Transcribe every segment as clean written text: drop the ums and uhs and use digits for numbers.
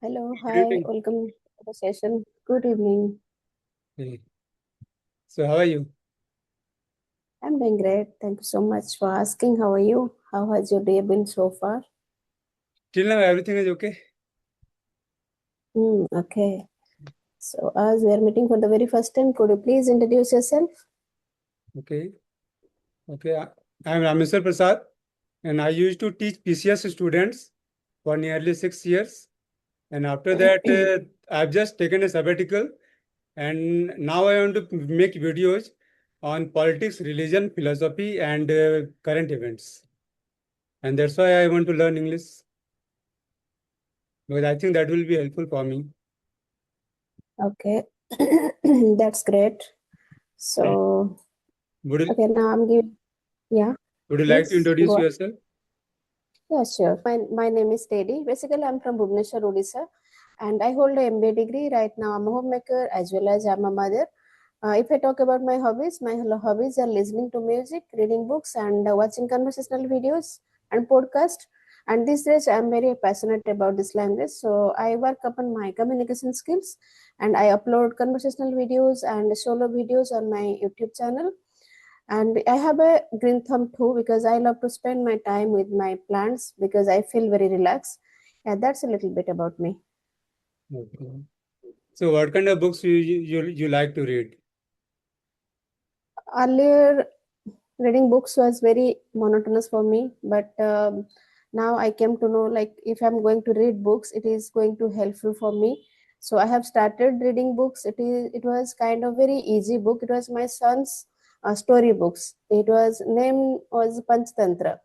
Hello, Good hi, evening. welcome to the session. Good evening. Hey. So how are you? I'm doing great. Thank you so much for asking. How are you? How has your day been so far? Till now everything is okay. Okay. So, as we are meeting for the very first time, could you please introduce yourself? Okay. Okay. I am Rameswar Prasad and I used to teach PCS students for nearly 6 years. And after that, I've just taken a sabbatical and now I want to make videos on politics, religion, philosophy, and current events. And that's why I want to learn English because I think that will be helpful for me. Okay, that's great. So, Would you, okay, now I'm giving, yeah, would you like to please introduce go on. yourself? Yeah, sure. My name is Teddy. Basically, I'm from Bhubaneswar, Odisha, and I hold a MBA degree. Right now, I'm a homemaker as well as I'm a mother. If I talk about my hobbies are listening to music, reading books, and watching conversational videos and podcast. And these days, I'm very passionate about this language. So I work upon my communication skills, and I upload conversational videos and solo videos on my YouTube channel. And I have a green thumb too because I love to spend my time with my plants because I feel very relaxed. Yeah, that's a little bit about me. Okay. So what kind of books you like to read? Earlier, reading books was very monotonous for me, but now I came to know like if I'm going to read books, it is going to helpful for me. So I have started reading books. It was kind of very easy book. It was my son's story books. It was name was Panchtantra.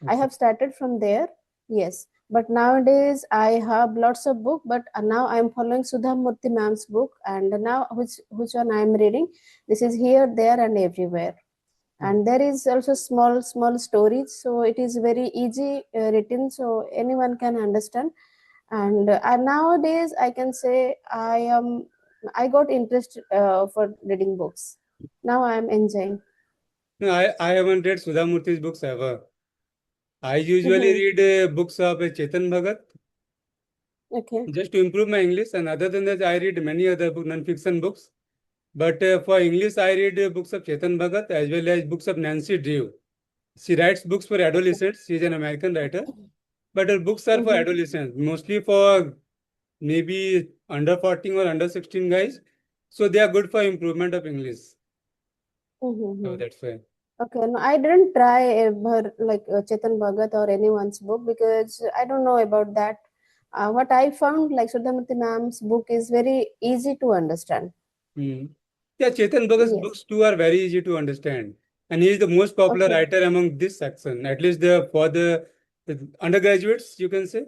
I Okay. have started from there, yes. But nowadays I have lots of book. But now I am following Sudha Murthy ma'am's book, and now which one I am reading. This is here, there, and everywhere. And there is also small stories, so it is very easy written, so anyone can understand. And nowadays I can say I got interest for reading books. Now I am enjoying. No, I haven't read Sudha Murthy's books ever. I usually Mhm. read books of Chetan Bhagat Okay. just to improve my English. And other than that, I read many other non-fiction books. But for English, I read books of Chetan Bhagat as well as books of Nancy Drew. She writes books for Okay. adolescents. She is an American writer. But her books are for Mm-hmm. adolescents, mostly for maybe under 14 or under 16 guys. So they are good for improvement of English. So Mm-hmm. that's why. Okay, no, I didn't try ever like Chetan Bhagat or anyone's book because I don't know about that. What I found, like Sudhamati ma'am's book, is very easy to understand. Hmm. Yeah, Chetan Bhagat's Yes. books too are very easy to understand. And he is the most popular Okay. writer among this section, at least for the undergraduates, you can say.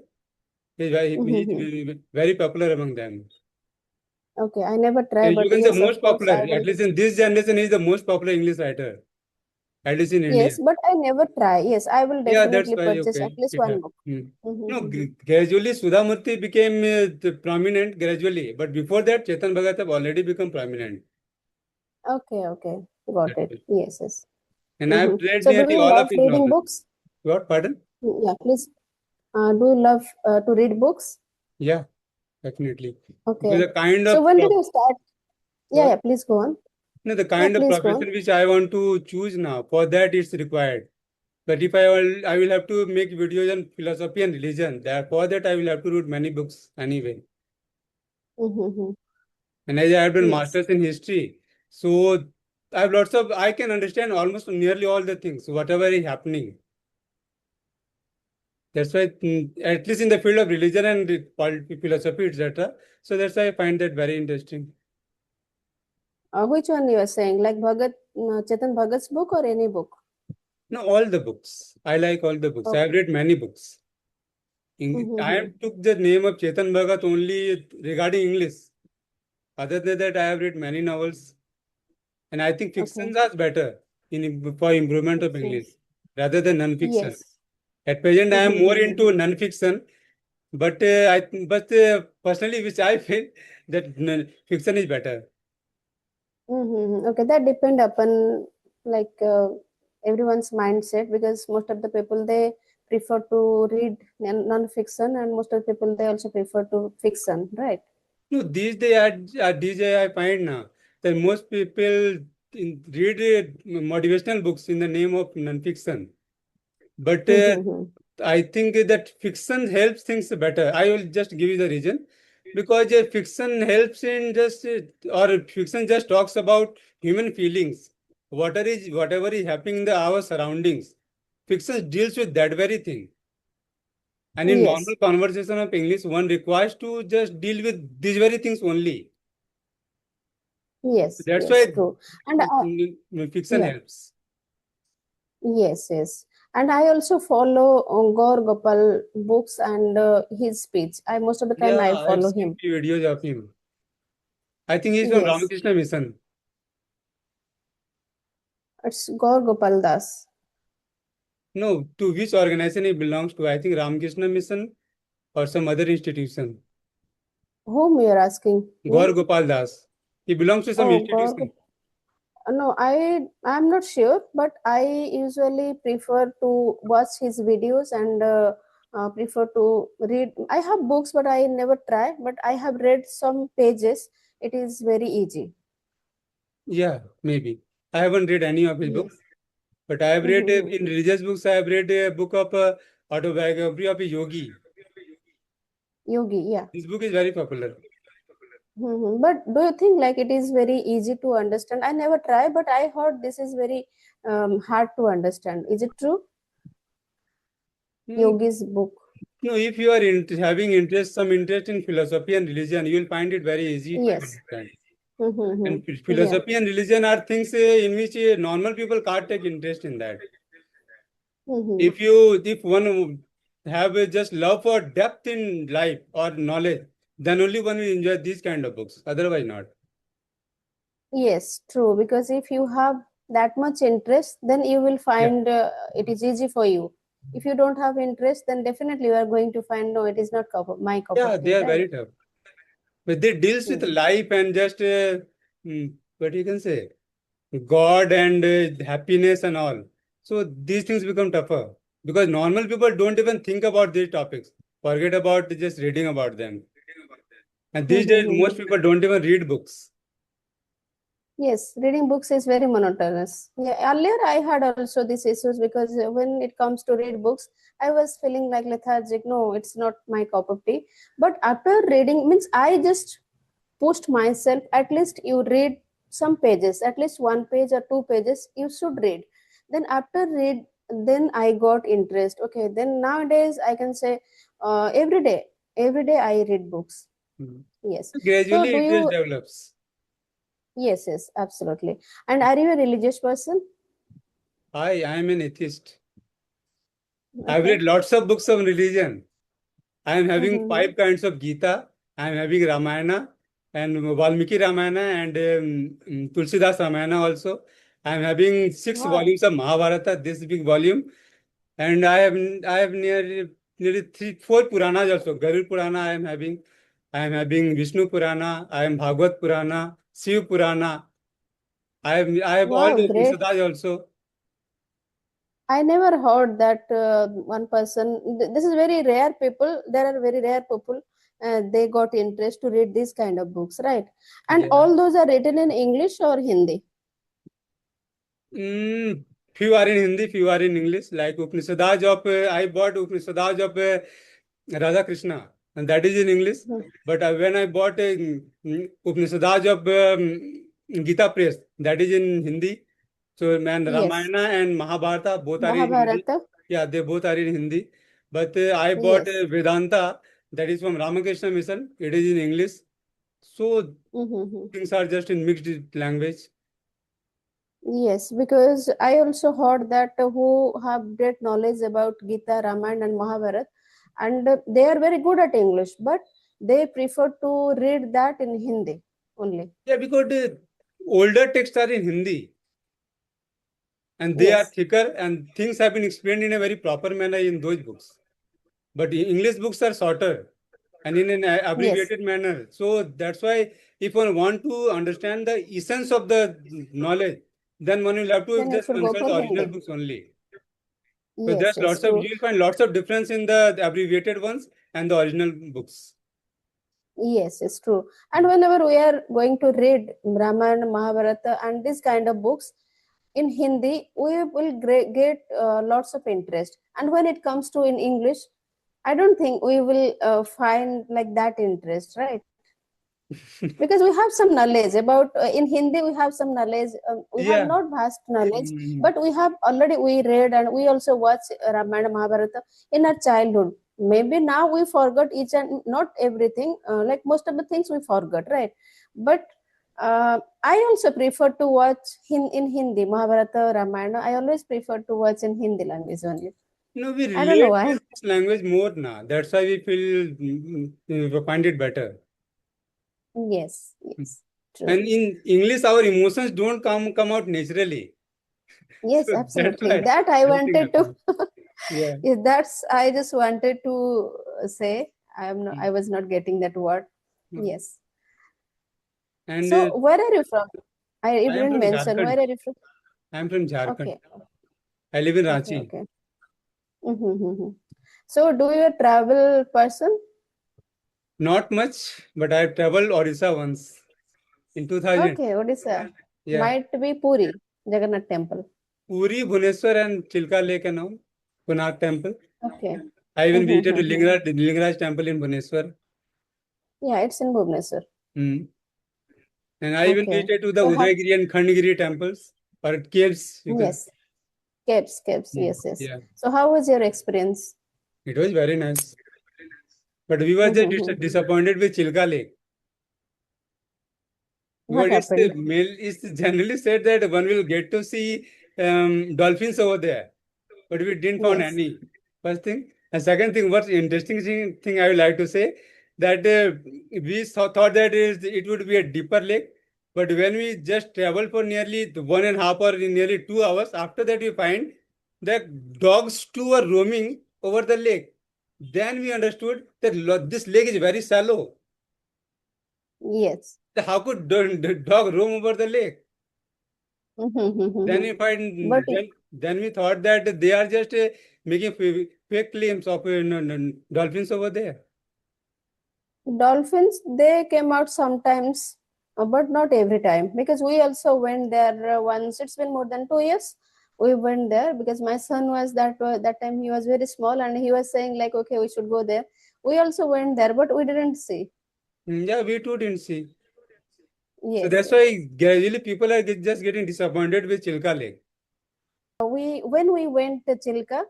Mm-hmm. He's very popular among them. Okay, I never try, You but can say yes, most of course, popular, I at will. least in this generation, he is the most popular English writer, at least in India. Yes, but I never try. Yes, I will Yeah, that's definitely why, purchase at okay. least If one you, book. hmm. No, Mm-hmm. gradually Sudhamurthy became prominent gradually, but before that, Chetan Bhagat have already become prominent. Okay, okay, got That's it. it. Yes, yes. And Mm-hmm. I've read So, do nearly you all of love his reading novels. books? What, pardon? Yeah, please. Do you love to read books? Yeah, definitely. Because Okay. the kind So, of when did you start? Yeah, what? yeah, please go on. No, the Yeah, kind of please go on. profession which I want to choose now, for that it's required. But if I will have to make videos on philosophy and religion. That for that I will have to read many books anyway. Mm-hmm. And as I have done Yes. masters in history, so I have lots of I can understand almost nearly all the things, whatever is happening. That's why, at least in the field of religion and philosophy, etc. So that's why I find that very interesting. Which one you are saying? Like Chetan Bhagat's book or any book? No, all the books. I like all the books. I have Okay. read many books. I Mm-hmm. took the name of Chetan Bhagat only regarding English. Other than that, I have read many novels, and I think Okay. fictions are better for improvement of English Fictions. rather than non-fiction. Yes. At present, I am more Mm-hmm. into non-fiction, but personally, which I feel that fiction is better. Mm-hmm. Okay, that depend upon like everyone's mindset because most of the people they prefer to read non-fiction, and most of the people they also prefer to fiction, right? No, these days I find now that most people read motivational books in the name of non-fiction. But I think that fiction helps things better. I will just give you the reason. Because fiction helps in just, or fiction just talks about human feelings. Whatever is happening in our surroundings. Fiction deals with that very thing. And in normal Yes, conversation of English, one requires to just deal with these very things only. yes, That's yes, why true. And fiction yeah, helps. yes, yes. And I also follow Gaur Gopal books and his speech. I most of the time Yeah, I I've follow seen him. few videos of him. I think he's from Yes, Ramakrishna Mission. it's Gaur Gopal Das. No, to which organization he belongs to? I think Ramakrishna Mission or some other institution. Whom you're asking Gaur me? Gopal Das. He belongs to some Oh, Gaur institution. No, I'm not sure, but I usually prefer to watch his videos and prefer to read. I have books, but I never try. But I have read some pages. It is very easy. Yeah, maybe. I haven't read any of his books, Yes. but I have read Mm-hmm. in religious books. I have read a book of autobiography of a yogi. Yogi, yeah. This book is very popular. Mm-hmm. But do you think like it is very easy to understand? I never try, but I heard this is very hard to understand. Is it true? Hmm, Yogi's book. no, if you are having some interest in philosophy and religion, you will find it very easy to Yes. understand. Mm-hmm. And Yeah. philosophy and religion are things in which normal people can't take interest in that. Mm-hmm. If one have a just love for depth in life or knowledge, then only one will enjoy these kind of books. Otherwise, not. Yes, true. Because if you have that much interest, then you will Yeah, find it is easy for you. If you don't have interest, then definitely you are going to find no, it is not my cup yeah, of they tea, are right? very tough. But they deals with Hmm. life and just what you can say, God and happiness and all. So these things become tougher because normal people don't even think about these topics. Forget about just reading about them. And Hmm, these hmm, days, hmm, most hmm. people don't even read books. Yes, reading books is very monotonous. Yeah, earlier I had also these issues because when it comes to read books, I was feeling like lethargic. No, it's not my cup of tea. But after reading, means I just pushed myself. At least you read some pages, at least one page or two pages. You should read. Then after read, then I got interest. Okay, then nowadays I can say every day I read books. Mhm. Yes. So Gradually, do it just you? develops. Yes, yes, absolutely. And are you a religious person? I am an atheist. I've Okay. read lots of books on religion. I am having Mm-hmm. five kinds of Gita. I am having Ramayana and Valmiki Ramayana and Tulsidas Ramayana also. I am having six Wow. volumes of Mahabharata, this big volume, and I have nearly four Puranas also. Garud Purana I am having. I am having Vishnu Purana. I am Bhagavad Purana, Shiv Purana. I have all Wow, the great. Upanishads also. I never heard that one person. This is very rare people. There are very rare people. They got interest to read this kind of books, right? And Yeah. all those are written in English or Hindi. Mm, few are in Hindi, few are in English. Like Upanishads of I bought Upanishads of Radha Krishna, and that is in English. Mhm. But when I bought Upanishads of Gita Press, that is in Hindi. So man, Yes. Ramayana and Mahabharata both are in Hindi. Mahabharata. Yeah, they both are in Hindi. But I bought Yes. Vedanta, that is from Ramakrishna Mission. It is in English. So Mm-hmm. things are just in mixed language. Yes, because I also heard that who have great knowledge about Gita, Ramayana, and Mahabharata, and they are very good at English, but they prefer to read that in Hindi only. Yeah, because the older texts are in Hindi and they are Yes, thicker and things have been explained in a very proper manner in those books. But English books are shorter and in an yes, abbreviated manner. So that's why if one want to understand the essence of the knowledge, then one will have to then you just should go consult for original Hindi. books only. So Yes, there's yes, lots of, true. you'll find lots of difference in the abbreviated ones and the original books. Yes, it's true. And whenever we are going to read Ramayana, Mahabharata, and this kind of books in Hindi, we will get lots of interest. And when it comes to in English, I don't think we will find like that interest, right? Because we have some knowledge about in Hindi, we have some knowledge. We have Yeah. not vast knowledge, Mm. but we have already we read and we also watch Ramayana, Mahabharata in our childhood. Maybe now we forgot each and not everything. Like most of the things we forgot, right? But I also prefer to watch in Hindi, Mahabharata, Ramayana. I always prefer to watch in Hindi language only. No, we I don't know relate why. with this language more now. That's why we feel we find it better. Yes, yes, And true. in English, our emotions don't come out naturally. Yes, So that's absolutely. why That I everything wanted to. happens. Yeah. Yes, that's I just wanted to say. I Mm. was not getting that word. Mm. Yes. And So where are you from? You I am didn't from mention. Jharkhand. Where are you from? I am from Jharkhand. Okay. I live in Okay. Ranchi. Okay. Mm-hmm. So do you a travel person? Not much, but I traveled Orissa once in 2000. Okay. Odisha. Yeah. Might be Puri, Jagannath temple. Puri, Bhubaneswar, and Chilka Lake and all. Konark Temple. Okay. I even visited to Mm-hmm. Lingaraj Temple in Bhubaneswar. Yeah, it's in Bhubaneswar. Mm. And I even Okay. visited to the So how? Udayagiri and Khandgiri temples or caves, you can. Yes. Caves, caves. Mm. Yes, yes. Yeah, So how was your experience? it was very nice. But we were just Mm-hmm. disappointed with Chilka Lake. What But happened? it's generally said that one will get to see dolphins over there. But we didn't find Yes. any. First thing. And second thing, what's interesting thing I would like to say that we thought that it would be a deeper lake. But when we just traveled for nearly 1.5 or nearly 2 hours, after that we find that dogs too are roaming over the lake. Then we understood that this lake is very shallow. Yes. How could the dog roam over the lake? Then Mhm. we But find then we thought that they are just making fake claims of dolphins over there. dolphins, they came out sometimes, but not every time. Because we also went there once. It's been more than 2 years. We went there because my son was that time he was very small and he was saying like, okay, we should go there. We also went there, but we didn't see. Yeah, we too didn't see. So Yes, that's yes. why gradually people are just getting disappointed with Chilka Lake. We when we went to Chilka,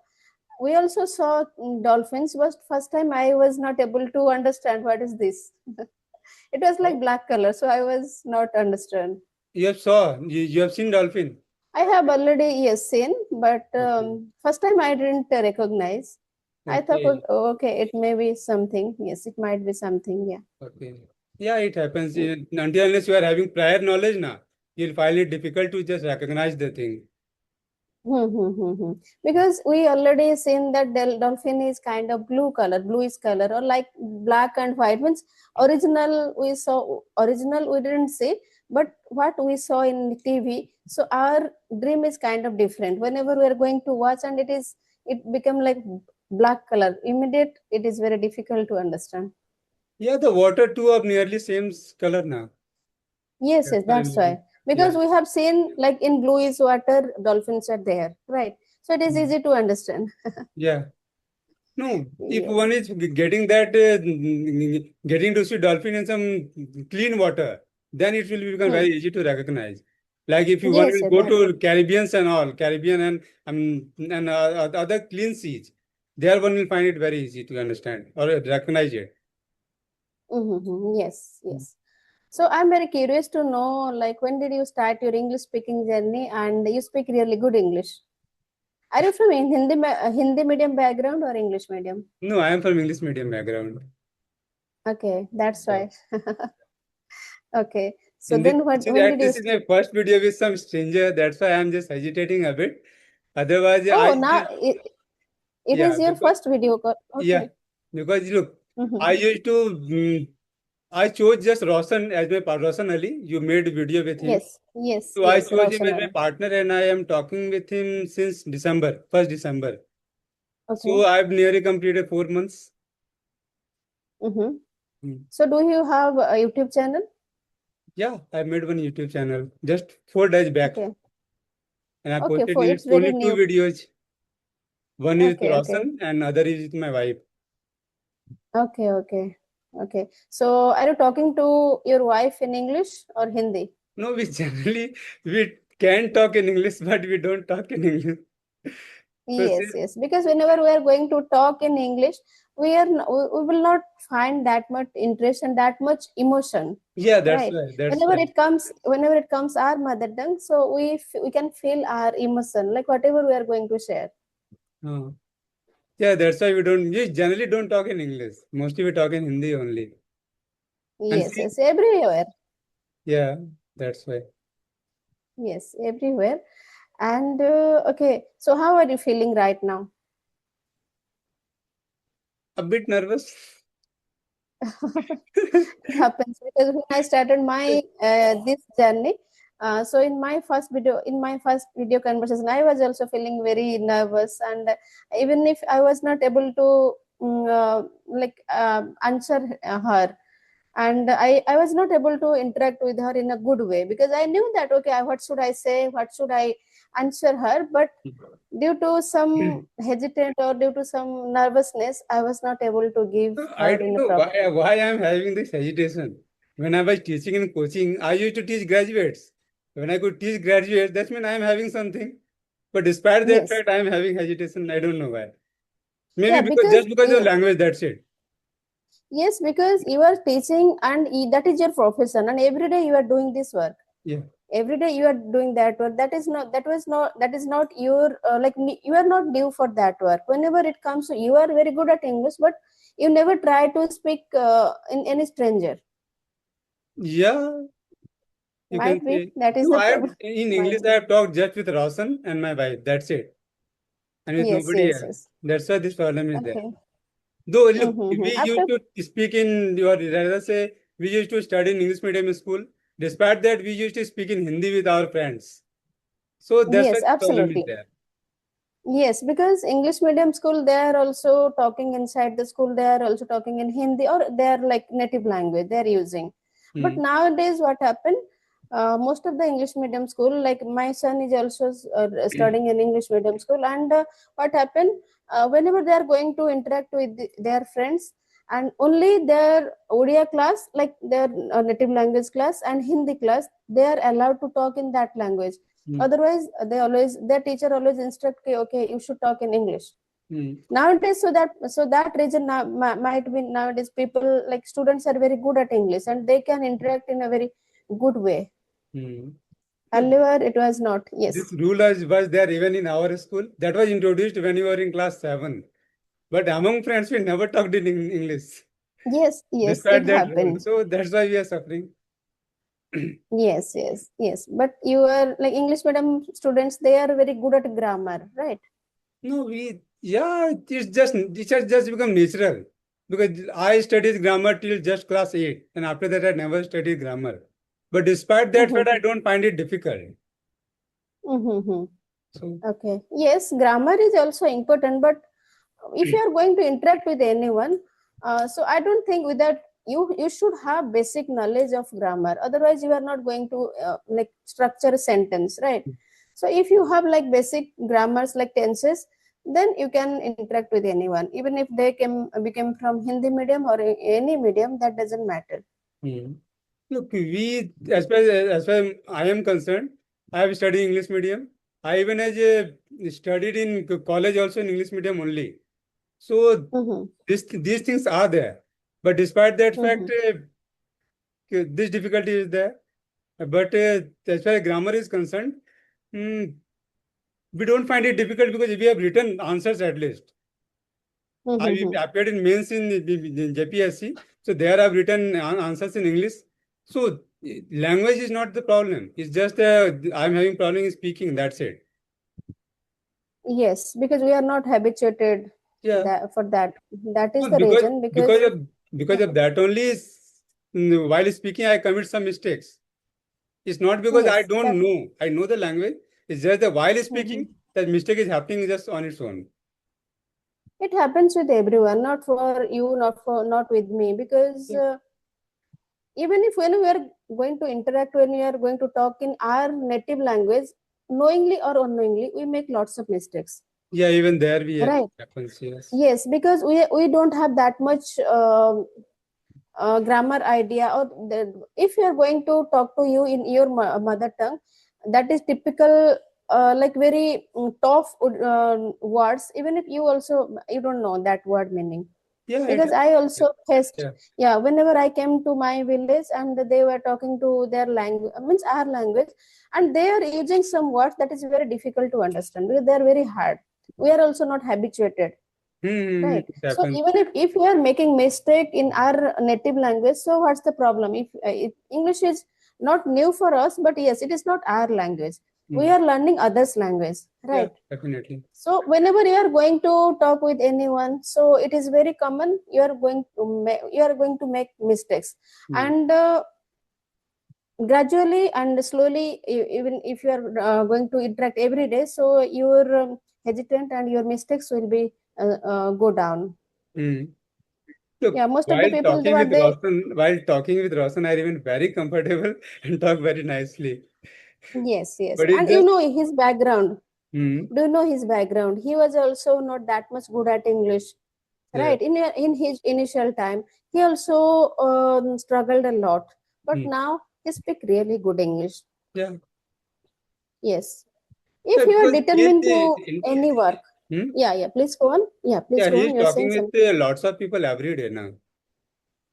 we also saw dolphins. But first time I was not able to understand what is this. It was like Oh. black color, so I was not understand. You have seen dolphin. I have already yes seen, but Okay. first time I didn't recognize. I thought, Okay. okay, it may be something. Yes, it might be something. Yeah. Okay. Yeah, it happens. Until unless you are having prior knowledge now, you'll find it difficult to just recognize the thing. Hmm. Because we already seen that dolphin is kind of blue color, bluish color, or like black and white. Means original we didn't see, but what we saw in TV. So our dream is kind of different. Whenever we are going to watch, and it become like black color. Immediate, it is very difficult to understand. Yeah, the water too of nearly same color now. Yes, That's yes, the that's reason. why. Because Yeah. we have seen like in bluish water, dolphins are there, right? So it is Mm. easy to understand. Yeah. No, if Yes. one is getting that, getting to see dolphin in some clean water, then it will become Hmm. very easy to recognize. Like if you one Yes, will yes, go that. to Caribbeans and all, Caribbean and other clean seas, there one will find it very easy to understand or recognize it. Yes, yes. So I'm very curious to know, like, when did you start your English speaking journey, and you speak really good English? Are you from Hindi medium background or English medium? No, I am from English medium background. Okay, that's So why. Okay. So in this, then, this is when did you this is my start? first video with some stranger. That's why I am just hesitating a bit. Otherwise, Oh, I now just it yeah is your because first video call. yeah Okay. because look, I Mm-hmm. used to. I chose just Roshan as my Roshan Ali. You made a video with him. Yes, yes, So I yes, chose him as my Roshan. partner and I am talking with him since December, 1st December. Okay. So I've nearly completed 4 months. Mm-hmm. Hmm. So do you have a YouTube channel? Yeah, I made one YouTube channel just 4 days back, Okay. and I Okay. posted For in it's it very only two new. videos. One is with Okay. Okay. Roshan, and other is with my wife. Okay. Okay. Okay. So are you talking to your wife in English or Hindi? No, we generally we can talk in English, but we don't talk in English. So Yes, yes. Because whenever we are going to talk in English, we will not find that much interest and that much emotion, yeah, that's right? why. That's Whenever why. it comes our mother tongue, so we can feel our emotion, like whatever we are going to share. Uh, yeah, that's why we generally don't talk in English. Mostly we talk in Hindi only. And Yes, see, yes, everywhere. yeah, that's why. Yes, everywhere. And okay, so how are you feeling right now? A bit nervous. It happens because when I started my this journey, so in my first video conversation, I was also feeling very nervous, and even if I was not able to answer her, and I was not able to interact with her in a good way because I knew that okay, what should I say, what should I answer her, but due to some hesitant or due to some nervousness, I was not able to give I her don't in a know proper. why I'm having this hesitation. When I was teaching in coaching, I used to teach graduates. When I could teach graduates, that means I'm having something. But despite that Yes. fact, I'm having hesitation. I don't know why. Maybe Yeah, because because just because of language, that's it. yes, because you are teaching and that is your profession, and every day you are doing this work. Yeah. Every day you are doing that work. That is not your you are not due for that work. Whenever it comes, you are very good at English, but you never try to speak in any stranger. Yeah, you can Might be say. that is No, the I have problem. in Might English I be. have talked just with Roshan and my wife. That's it. And with Yes, nobody yes, else. yes. That's why this problem is there. Okay. Though look, Mm-hmm. we After. used to speak in your rather say we used to study in English medium school. Despite that, we used to speak in Hindi with our friends. So that's why Yes, this problem is absolutely. there. Yes, because English medium school, they are also talking inside the school, they are also talking in Hindi or they are like native language they are using. But Hmm. nowadays, what happened? Most of the English medium school, like my son is also studying in English medium school, and what happened? Whenever they are going to interact with their friends, and only their Odia class, like their native language class and Hindi class, they are allowed to talk in that language. Hmm. Otherwise, their teacher always instruct, okay, okay, you should talk in English. Hmm. Nowadays, so that reason now might be nowadays people like students are very good at English and they can interact in a very good way. Hmm. No, Earlier, it was not. this Yes, rule was there even in our school. That was introduced when we were in class 7. But among friends, we never talked in English, yes, yes, despite it that rule. happened. So that's why we are suffering. Yes, yes, yes. But you are like English medium students; they are very good at grammar, right? No, yeah, it's just become natural. Because I studied grammar till just class 8, and after that, I never studied grammar. But despite that fact, I Mm-hmm. don't find it difficult. Mm-hmm. So, Okay. Yes, grammar is also important, but if you are going to interact with anyone, so I don't think with that you should have basic knowledge of grammar. Otherwise, you are not going to like structure a sentence, right? So if you have like basic grammars like tenses, then you can interact with anyone, even if they became from Hindi medium or any medium. That doesn't matter. hmm. Look, as far as I am concerned, I have studied English medium. I even as a studied in college also in English medium only. So Mm-hmm. these things are there. But despite that fact, Mm-hmm. this difficulty is there. But as far as grammar is concerned, mm, we don't find it difficult because we have written answers at least. I Mm-hmm. appeared in mains in JPSC, so there I've written answers in English. So language is not the problem. It's just I'm having problem in speaking. That's it. Yes, because we are not habituated Yeah. that for that. That is No, the because reason. because Because of because of that only while speaking I commit some mistakes. It's not because I yes, don't that. know. I know the language. It's just that while Mhm. speaking, that mistake is happening just on its own. It happens with everyone, not for you, not with me, because Yeah. even if when we are going to interact, when we are going to talk in our native language, knowingly or unknowingly, we make lots of mistakes, Yeah, even there we right? happens, yes. Yes, because we don't have that much grammar idea, or if you are going to talk to you in your mother tongue, that is typical, like very tough words. Even if you also you don't know that word meaning, Yeah, it because I happens. also faced, Yeah. yeah, whenever I came to my village and they were talking to their language, means our language, and they are using some words that is very difficult to understand because they are very hard. We are also not habituated, right? It So happens. even if we are making mistake in our native language, so what's the problem? If English is not new for us, but yes, it is not our language, we Hmm. are learning others language, Yeah, right? definitely. So whenever you are going to talk with anyone, so it is very common you are going to you are going to make mistakes, Hmm. and gradually and slowly, even if you are going to interact every day, so your hesitant and your mistakes will be go down. Hmm. Look, Yeah, most of the people, what they, While talking with Roshan, I remain very comfortable and talk very nicely. yes, yes, But it and you just, know his background. hmm, Do you know his background? He was also not that much good at English, yeah, right? In his initial time, he also struggled a lot, but hmm, now he speak really good English. yeah. Yes, if Yeah, you are because he is determined to any work, hmm? yeah, yeah. Please go on. Yeah, please Yeah, go he on. is You're talking saying with something. lots of people every day now.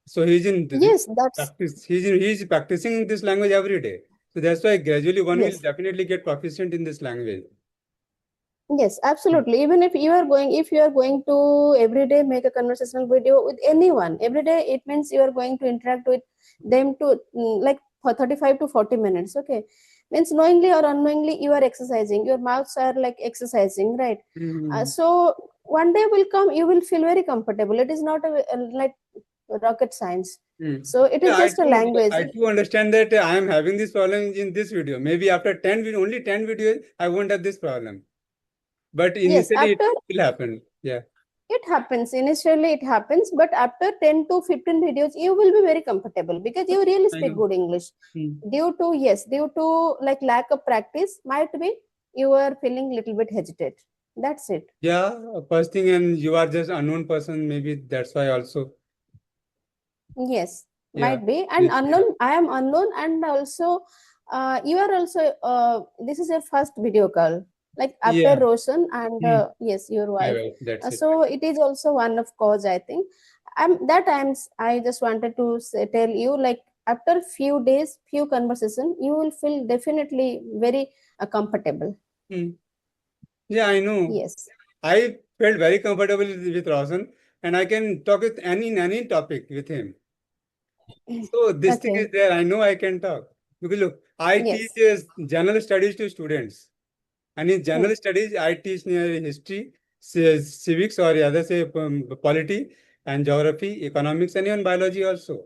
So he's in Yes, that's practice. He's practicing this language every day. So that's why gradually one will yes. definitely get proficient in this language. Yes, Hmm. absolutely. Even if you are going to every day make a conversational video with anyone, every day it means you are going to interact with them to like for 35 to 40 minutes. Okay. Means knowingly or unknowingly you are exercising. Your mouths are like exercising, right? Hmm. So one day will come, you will feel very comfortable. It is not like rocket science. Hmm. So it Yeah, is just a language. I do understand that I am having this problem in this video. Maybe after 10 only 10 videos, I won't have this problem. But Yes, initially it after will happen. Yeah, it happens, initially it happens, but after 10 to 15 videos, you will be very comfortable because you really I speak know. good English. Hmm. Due to like lack of practice, might be you are feeling little bit hesitate. That's it. Yeah, first thing, and you are just unknown person. Maybe that's why also. Yes, Yeah. might be. And Yes, yeah. unknown, I am unknown, and also you are also this is your first video call, like after Yeah. Roshan and Hmm. yes, your My wife. wife. That's it. So it is also one of cause, I think. That times I just wanted to say, tell you, like after few days, few conversation, you will feel definitely very comfortable. Hmm. Yeah, I know. Yes. I felt very comfortable with Roshan, and I can talk with any topic with him. So this thing is Okay. there. I know I can talk because look, I teach Yes. general studies to students, and in Hmm. general studies, I teach history, civics, or other say polity and geography, economics, and even biology also.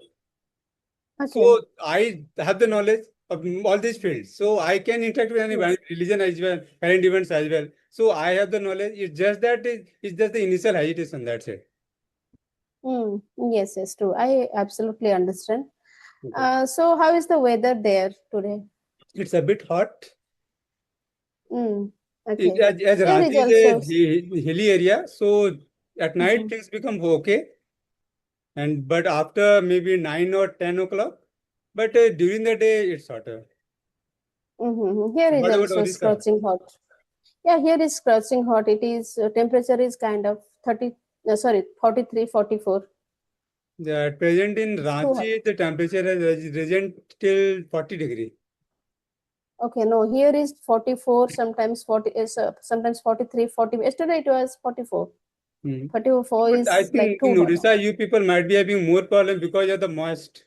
Okay. So I have the knowledge of all these fields. So I can interact with any Yes. religion as well, current events as well. So I have the knowledge. It's just that it's just the initial hesitation. That's it. Hmm. Yes. Yes. True. I absolutely understand. Okay. So how is the weather there today? It's a bit hot. Mm, okay. As Here is Ranchi is a also. hilly area, so at night Mhm, things become okay. And but after maybe 9 or 10 o'clock, but during the day it's hotter. Here is What about also Odisha? scorching hot. Yeah, here is scorching hot. It is temperature is kind of 30. Sorry, 43, 44. The at present in It's too hot. Ranchi, the temperature has risen till 40 degrees. Okay, no, here is 44. Sometimes 40 is sometimes 43, 40. Yesterday it was 44. Hmm. 44 But I is like think in too hot. Odisha, you people might be having more problem because of the moist.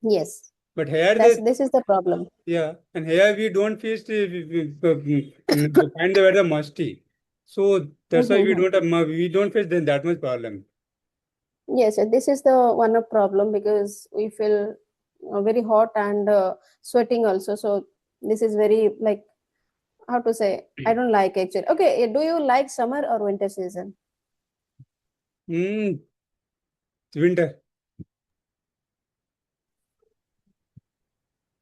Yes, But here that's the this is the problem. yeah, and here we don't face we find the weather musty. So that's why we Mhm. don't have we don't face then that much problem. Yes, this is the one of problem because we feel very hot and sweating also. So this is very like how to say? I don't like actually. Okay, do you like summer or winter season? Hmm, winter.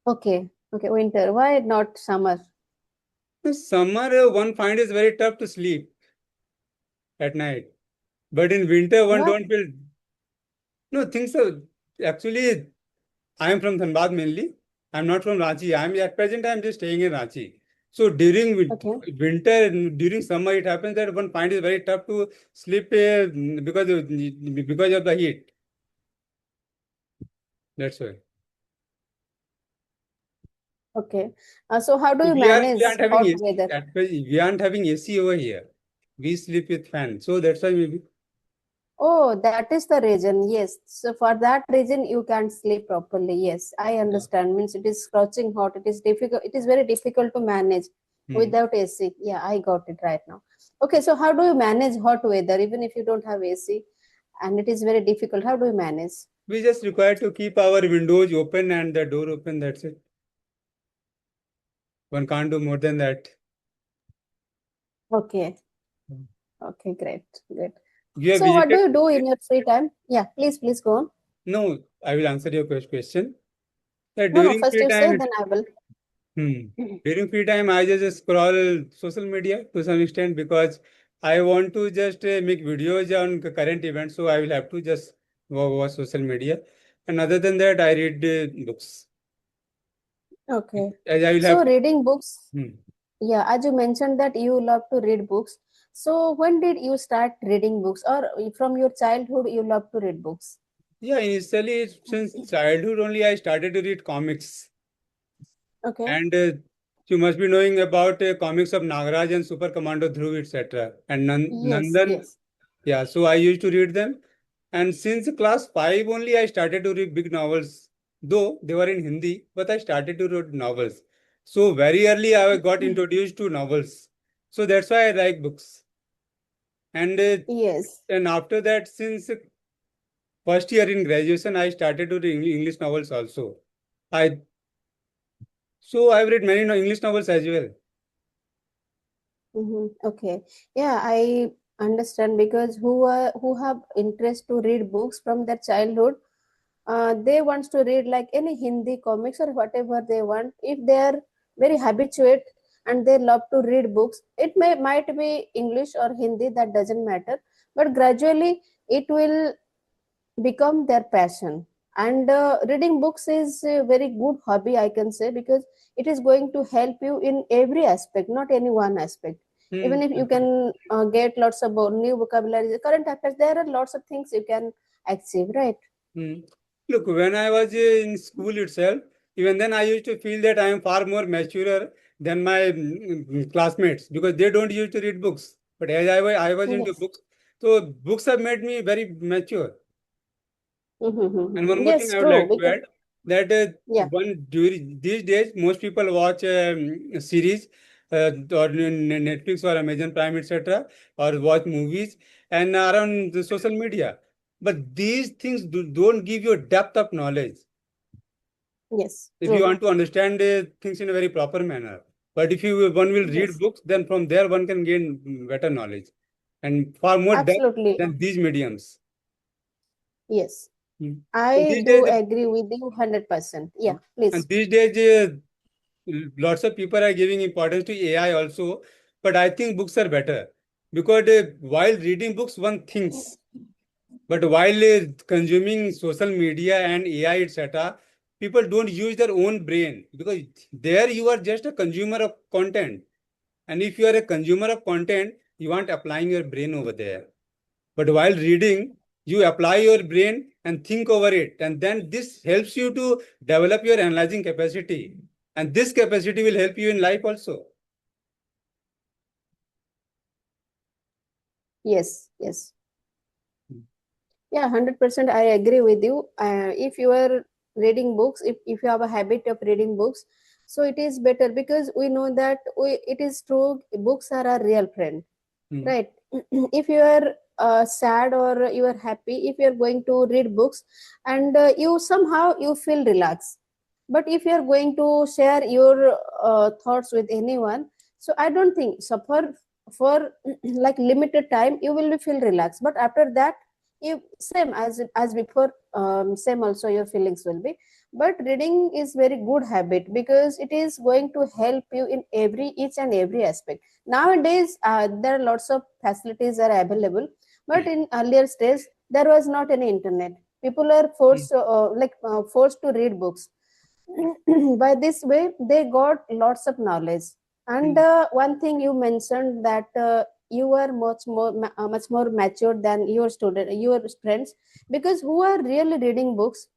Okay, winter. Why not summer? The summer, one find is very tough to sleep at night. But in winter, one Why? don't feel. No, things are actually. I am from Dhanbad mainly. I'm not from Ranchi. I'm at present. I'm just staying in Ranchi. So during Okay. winter, during summer, it happens that one find is very tough to sleep because of the heat. That's why. Okay. So how do you We manage aren't having hot AC. weather? At present, we aren't having AC over here. We sleep with fan. So that's why maybe. Oh, that is the reason. Yes. So for that reason, you can't sleep properly. Yes, I Yeah. understand. Means it is scorching hot. It is difficult. It is very difficult to manage Hmm. without AC. Yeah, I got it right now. Okay. So how do you manage hot weather even if you don't have AC and it is very difficult? How do you manage? We just require to keep our windows open and the door open. That's it. One can't do more than that. Okay. Hmm. Okay. Great. Great. You have So what do visited. you do in your free time? Yeah. Please go on. No, I will answer your question. Yeah, No, no. during First free you say, time, then I will. hmm, during free time, I just scroll social media to some extent because I want to just make videos on current events. So I will have to just watch social media. And other than that, I read books. Okay. As I will So have to. reading books. Hmm. Yeah, as you mentioned that you love to read books. So when did you start reading books, or from your childhood you love to read books? Yeah, initially, since childhood only, I started to read comics. Okay. And you must be knowing about comics of Nagaraj and Super Commando Dhruv, etc. And Yes, Nandan. yes. Yeah, so I used to read them. And since class 5 only, I started to read big novels. Though they were in Hindi, but I started to read novels. So very early, I got introduced to novels. So that's why I like books. And uh, Yes. and after that, since first year in graduation, I started to read English novels also. I so I've read many English novels as well. Okay. Yeah, I understand because who have interest to read books from their childhood, they wants to read like any Hindi comics or whatever they want. If they are very habituate and they love to read books, it might be English or Hindi, that doesn't matter. But gradually it will become their passion. And reading books is a very good hobby, I can say, because it is going to help you in every aspect, not any one aspect. Hmm. Even if you can get lots of new vocabulary, current affairs, there are lots of things you can achieve, right? Hmm. Look, when I was in school itself, even then I used to feel that I am far more mature than my classmates because they don't used to read books. But as I was into Yes. books, so books have made me very mature. And one more thing Yes, I would true. like to Because add that yeah, one during these days most people watch series or Netflix or Amazon Prime etc. or watch movies and around the social media. But these things don't give you a depth of knowledge yes, if you true. want to understand things in a very proper manner. But if you one will read Yes, books, then from there one can gain better knowledge and far more depth absolutely. than these mediums. Yes, Mm. And I these do days, agree with you 100%. Yeah, and please. these days, lots of people are giving importance to AI also. But I think books are better because while reading books, one thinks, but while consuming social media and AI, etc., people don't use their own brain because there you are just a consumer of content. And if you are a consumer of content, you aren't applying your brain over there. But while reading, you apply your brain and think over it. And then this helps you to develop your analyzing capacity. And this capacity will help you in life also. Yes, yes. Yeah, 100% I agree with you. If you are reading books, if you have a habit of reading books, so it is better because we know that it is true, books are a real friend, Hmm. right? If you are sad or you are happy, if you are going to read books and you somehow you feel relaxed. But if you are going to share your thoughts with anyone, So I don't think so for like limited time you will be feel relaxed, but after that you same as before, same also your feelings will be. But reading is very good habit because it is going to help you in every each and every aspect. Nowadays there are lots of facilities are available, but in earlier stage there was not any internet. People are Mm. forced to read books. By this way they got lots of knowledge. And Mm. one thing you mentioned that you are much more mature than your friends, because who are really reading books,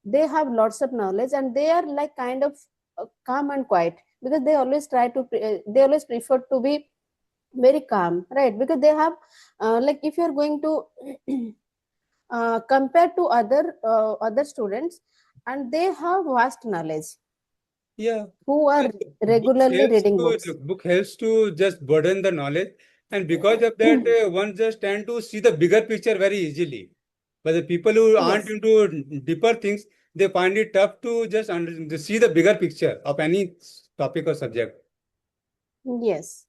they have lots of knowledge and they are like kind of calm and quiet, because they always they always prefer to be very calm, right? Because they have like if you're going to compared to other students, and they have vast knowledge Yeah. who are regularly reading books. Book helps to just burden the knowledge, and because of that, one just tend to see the bigger picture very easily. But the people who aren't Yes, into deeper things, they find it tough to just to see the bigger picture of any topic or subject. yes,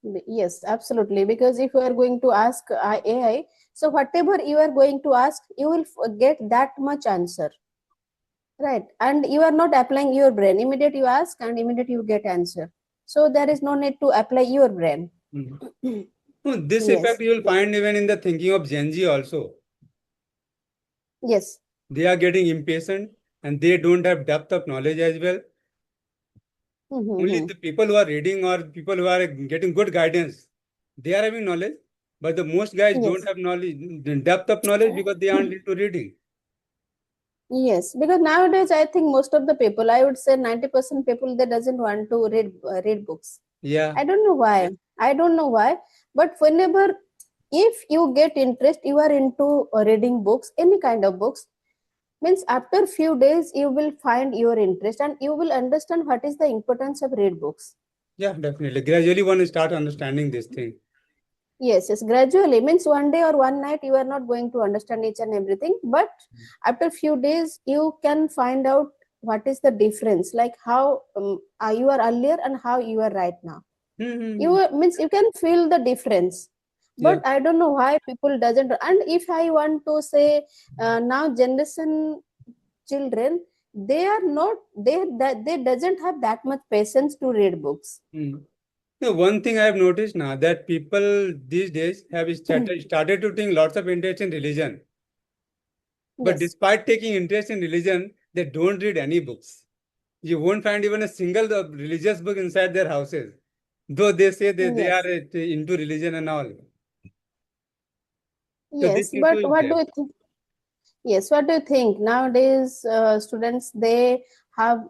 absolutely. Because if you are going to ask AI, so whatever you are going to ask, you will get that much answer, right? And you are not applying your brain. Immediate you ask and immediate you get answer. So there is no need to apply your brain. Mhm. No, this effect Yes, you will find even in the thinking of Gen Z also. yes. They are getting impatient and they don't have depth of knowledge as well. Only Mm-hmm. the people who are reading or people who are getting good guidance, they are having knowledge. But the most guys don't Yes. have knowledge, the depth of knowledge because they aren't into reading. Yes, because nowadays I think most of the people, I would say 90% people, they doesn't want to read books. Yeah, I don't know why. I don't know why. But whenever, if you get interest, you are into reading books, any kind of books, means after few days you will find your interest and you will understand what is the importance of read books. yeah, definitely. Gradually one start understanding this thing. Yes, yes, gradually, means one day or one night you are not going to understand each and everything, but after few days you can find out what is the difference, like how you are earlier and how you are right now. Mm-hmm. Means you can feel the difference. Yeah. But I don't know why people doesn't. And if I want to say, now generation children, they are not, they doesn't have that much patience to read books. Mm. No, one thing I have noticed now that people these days have started to take lots of interest in religion. But Yes, despite taking interest in religion, they don't read any books. You won't find even a single religious book inside their houses, though they say they are yes, into religion and all. So this yes, issue but is what do there. you think? Yes, what do you think? Nowadays, students, they have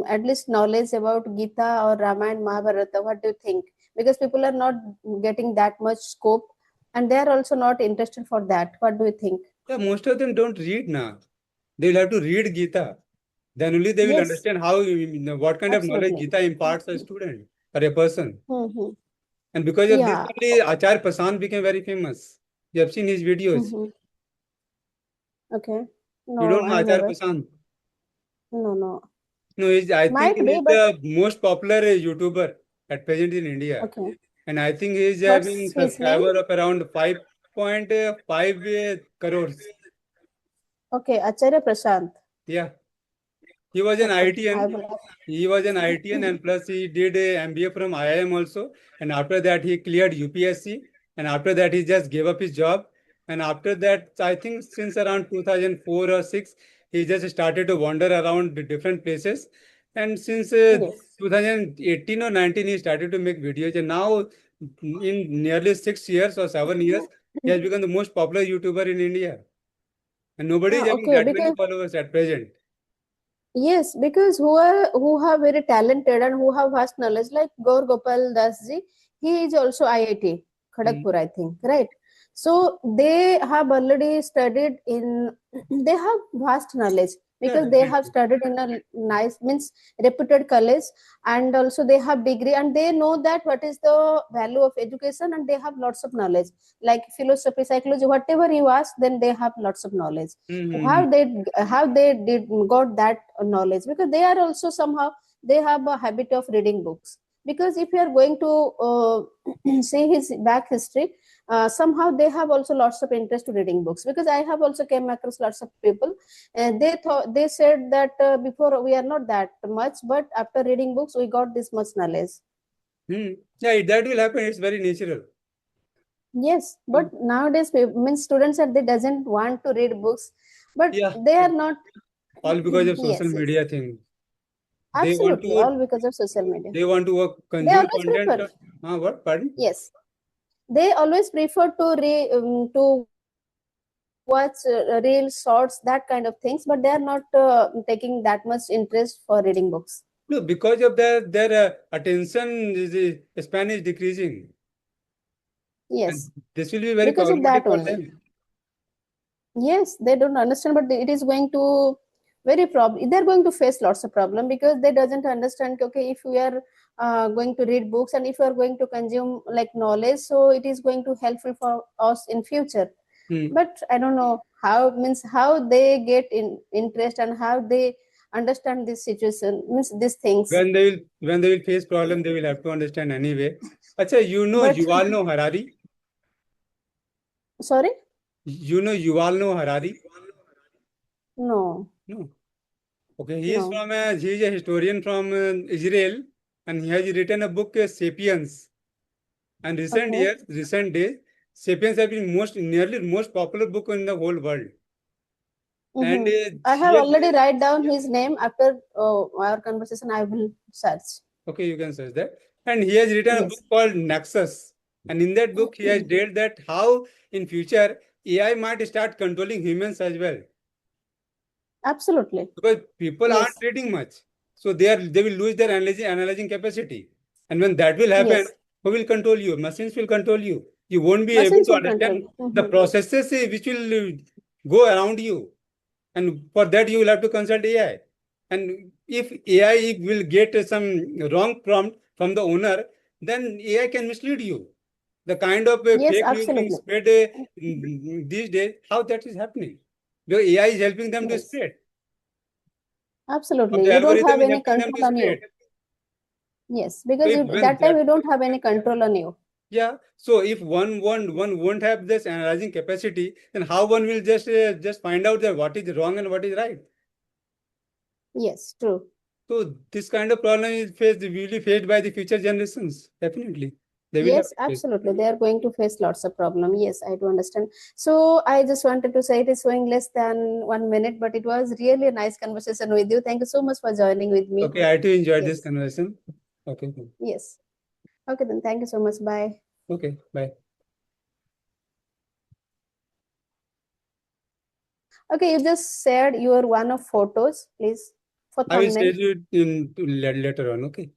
at least knowledge about Gita or Ramayana, Mahabharata. What do you think? Because people are not getting that much scope, and they are also not interested for that. What do you think? Yeah, most of them don't read now. They will have to read Gita. Then only they will Yes, understand how, what kind of knowledge absolutely. Gita imparts a student or a person. Mm-hmm. And because of this Yeah. only, Acharya Prasant became very famous. You have seen his videos. Mm-hmm. Okay. You No, don't know I Acharya never. Prasant? No, no. No, I think Might be, he's but the most popular YouTuber at present in India. okay. And I think he's having What's his name? subscriber of around 5.5 crores. Okay, Acharya Prashant. Yeah. He was an Okay, I ITN. will. He was an ITN and plus he did a MBA from IIM also. And after that he cleared UPSC. And after that he just gave up his job. And after that, I think since around 2004 or 6, he just started to wander around the different places. And since Yes. 2018 or 19, he started to make videos. And now in nearly 6 years or 7 years, he has become the most popular YouTuber in India. And nobody is having Okay, that many because followers at present. yes, because who are very talented and who have vast knowledge, like Gaur Gopal Das ji, he is also IIT Mm. Kharagpur, I think, right? So they have already studied in. They have vast knowledge Yeah, because they have definitely. studied in a nice, means reputed college, and also they have degree and they know that what is the value of education, and they have lots of knowledge, like philosophy, psychology, whatever you ask, then they have lots of knowledge. Mm-hmm. How they did got that knowledge, because they are also somehow, they have a habit of reading books. because if you are going to see his back history, somehow they have also lots of interest to reading books, because I have also came across lots of people, and they said that before we are not that much, but after reading books we got this much knowledge. Yeah, that will happen. It's very natural. Yes, but nowadays means students are, they doesn't want to read books, but Yeah, they are not. all because of social Yes, yes, media thing. They want absolutely, to all because of social media. they want to They consume always content. prefer. What? Pardon? Yes, they always prefer to watch reels, shorts, that kind of things, but they are not taking that much interest for reading books. No, because of their attention span is decreasing, and Yes, this will be very because of problematic that for only. them. Yes, they don't understand, but it is going to very problem. They're going to face lots of problem because they doesn't understand. Okay, if we are going to read books and if we are going to consume like knowledge, so it is going to helpful for us in future. Hmm. But I don't know how, means how they get in interest and how they understand this situation, means these things. When they will face problem, they will have to understand anyway. Acha, But Yuval Noah Harari. sorry, Yuval Noah Harari. no, No. Okay, no. he is a historian from Israel, and he has written a book, Sapiens. And Okay. recent days, Sapiens have been nearly most popular book in the whole world. And Mm-hmm. I he have has, already write down his name after our conversation. I will search. okay, you can search that. And he has written a book Yes, called Nexus. And in that book, he has dealt that how in future AI might start controlling humans as well. absolutely. Because people aren't Yes, reading much, so they will lose their analyzing capacity. And when that will happen, yes. who will control you? Machines will control you. You won't be able Machines to will control. understand the Mm-hmm. processes which will go around you, and for that you will have to consult AI. And if AI will get some wrong prompt from the owner, then AI can mislead you. The kind of Yes, fake news being absolutely. spread these days, how that is happening? The AI is helping them to Yes, spread, or absolutely. the You don't algorithm have is any helping them control to on spread. you. Yes, So because if you, when that time that you don't have any control on you. Yeah, so if one won't have this analyzing capacity, then how one will just find out that what is wrong and what is right? Yes, true. So this kind of problem is will be faced by the future generations. Definitely, they will have Yes, to face. absolutely. They are going to face lots of problem. Yes, I do understand. So I just wanted to say it is showing less than 1 minute, but it was really a nice conversation with you. Thank you so much for joining with me. Okay, I too enjoyed this Yes, conversation. Okay, yes. Okay, then thank you so much. Bye. okay, bye. Okay, you just shared your one of photos, please, for I will thumbnail. share you in later on. Okay.